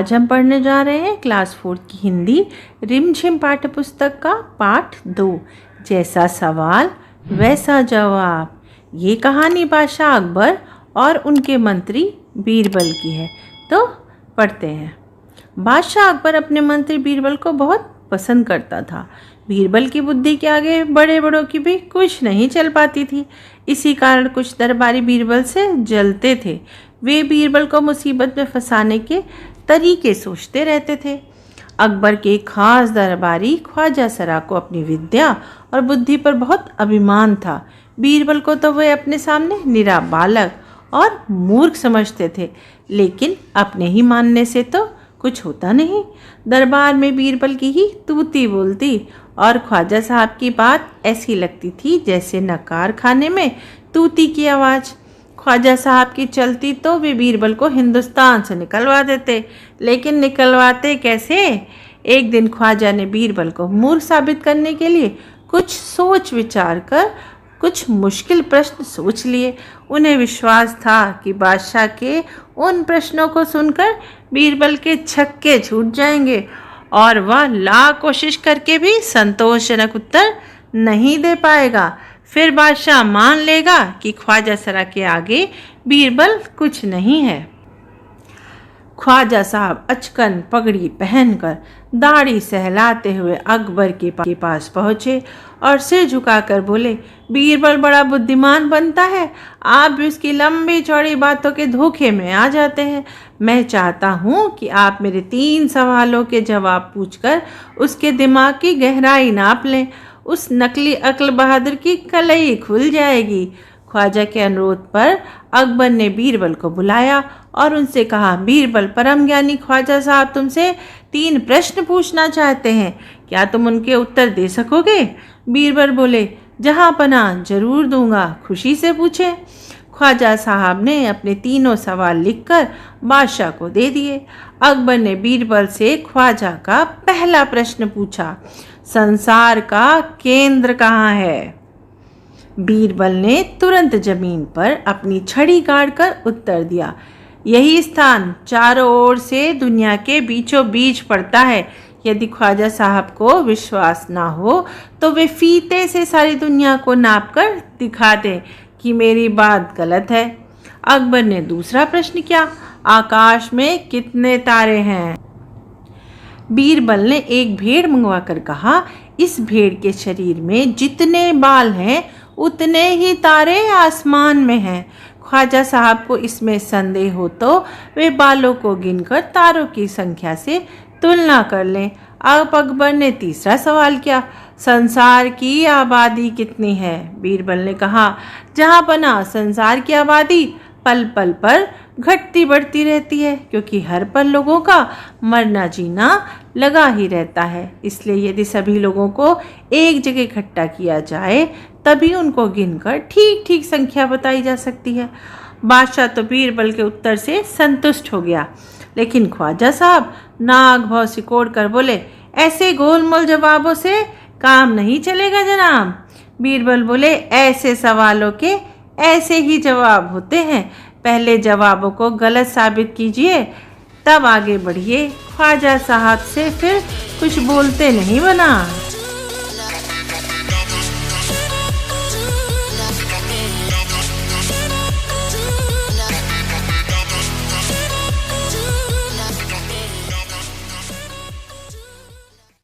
आज हम पढ़ने जा रहे हैं क्लास 4 की हिंदी रिमझिम पाठ्य पुस्तक का पाठ 2, जैसा सवाल वैसा जवाब। ये कहानी बादशाह अकबर और उनके मंत्री बीरबल की है। तो पढ़ते हैं। बादशाह अकबर अपने मंत्री बीरबल को बहुत पसंद करता था। बीरबल की बुद्धि के आगे बड़े बड़ों की भी कुछ नहीं चल पाती थी। इसी कारण कुछ दरबारी बीरबल से जलते थे। वे बीरबल को मुसीबत में फंसाने के तरीके सोचते रहते थे। अकबर के खास दरबारी ख्वाजा सरा को अपनी विद्या और बुद्धि पर बहुत अभिमान था। बीरबल को तो वे अपने सामने निरा बालक और मूर्ख समझते थे, लेकिन अपने ही मानने से तो कुछ होता नहीं। दरबार में बीरबल की ही तूती बोलती और ख्वाजा साहब की बात ऐसी लगती थी जैसे नकार खाने में तूती की आवाज़। ख्वाजा साहब की चलती तो वे बीरबल को हिंदुस्तान से निकलवा देते, लेकिन निकलवाते कैसे? एक दिन ख्वाजा ने बीरबल को मूर्ख साबित करने के लिए कुछ सोच विचार कर कुछ मुश्किल प्रश्न सोच लिए। उन्हें विश्वास था कि बादशाह के उन प्रश्नों को सुनकर बीरबल के छक्के छूट जाएंगे और वह लाख कोशिश करके भी संतोषजनक उत्तर नहीं दे पाएगा। फिर बादशाह मान लेगा कि ख्वाजा सरा के आगे बीरबल कुछ नहीं है। ख्वाजा साहब अचकन पगड़ी पहनकर दाढ़ी सहलाते हुए अकबर के पास पहुँचे और सिर झुकाकर बोले, बीरबल बड़ा बुद्धिमान बनता है, आप भी उसकी लंबी चौड़ी बातों के धोखे में आ जाते हैं। मैं चाहता हूँ कि आप मेरे 3 सवालों के जवाब पूछकर उसके दिमाग की गहराई नाप लें। उस नकली अक्ल बहादुर की कलई खुल जाएगी। ख्वाजा के अनुरोध पर अकबर ने बीरबल को बुलाया और उनसे कहा, बीरबल, परम ज्ञानी ख्वाजा साहब तुमसे 3 प्रश्न पूछना चाहते हैं, क्या तुम उनके उत्तर दे सकोगे? बीरबल बोले, जहाँ पनाह जरूर दूंगा, खुशी से पूछे। ख्वाजा साहब ने अपने 3 सवाल लिखकर बादशाह को दे दिए। अकबर ने बीरबल से ख्वाजा का पहला प्रश्न पूछा, संसार का केंद्र कहाँ है? बीरबल ने तुरंत जमीन पर अपनी छड़ी गाड़कर उत्तर दिया, यही स्थान चारों ओर से दुनिया के बीचों बीच पड़ता है। यदि ख्वाजा साहब को विश्वास ना हो तो वे फीते से सारी दुनिया को नापकर दिखा दें कि मेरी बात गलत है। अकबर ने दूसरा प्रश्न किया, आकाश में कितने तारे हैं? बीरबल ने एक भेड़ मंगवाकर कहा, इस भेड़ के शरीर में जितने बाल हैं उतने ही तारे आसमान में हैं। ख्वाजा साहब को इसमें संदेह हो तो वे बालों को गिनकर तारों की संख्या से तुलना कर लें। अब अकबर ने तीसरा सवाल किया, संसार की आबादी कितनी है? बीरबल ने कहा, जहाँ पना संसार की आबादी पल पल पर घटती बढ़ती रहती है, क्योंकि हर पल लोगों का मरना जीना लगा ही रहता है। इसलिए यदि सभी लोगों को एक जगह इकट्ठा किया जाए तभी उनको गिनकर ठीक ठीक संख्या बताई जा सकती है। बादशाह तो बीरबल के उत्तर से संतुष्ट हो गया, लेकिन ख्वाजा साहब नाक भौं सिकोड़ कर बोले, ऐसे गोलमोल जवाबों से काम नहीं चलेगा जनाब। बीरबल बोले, ऐसे सवालों के ऐसे ही जवाब होते हैं, पहले जवाबों को गलत साबित कीजिए तब आगे बढ़िए। ख्वाजा साहब से फिर कुछ बोलते नहीं बना।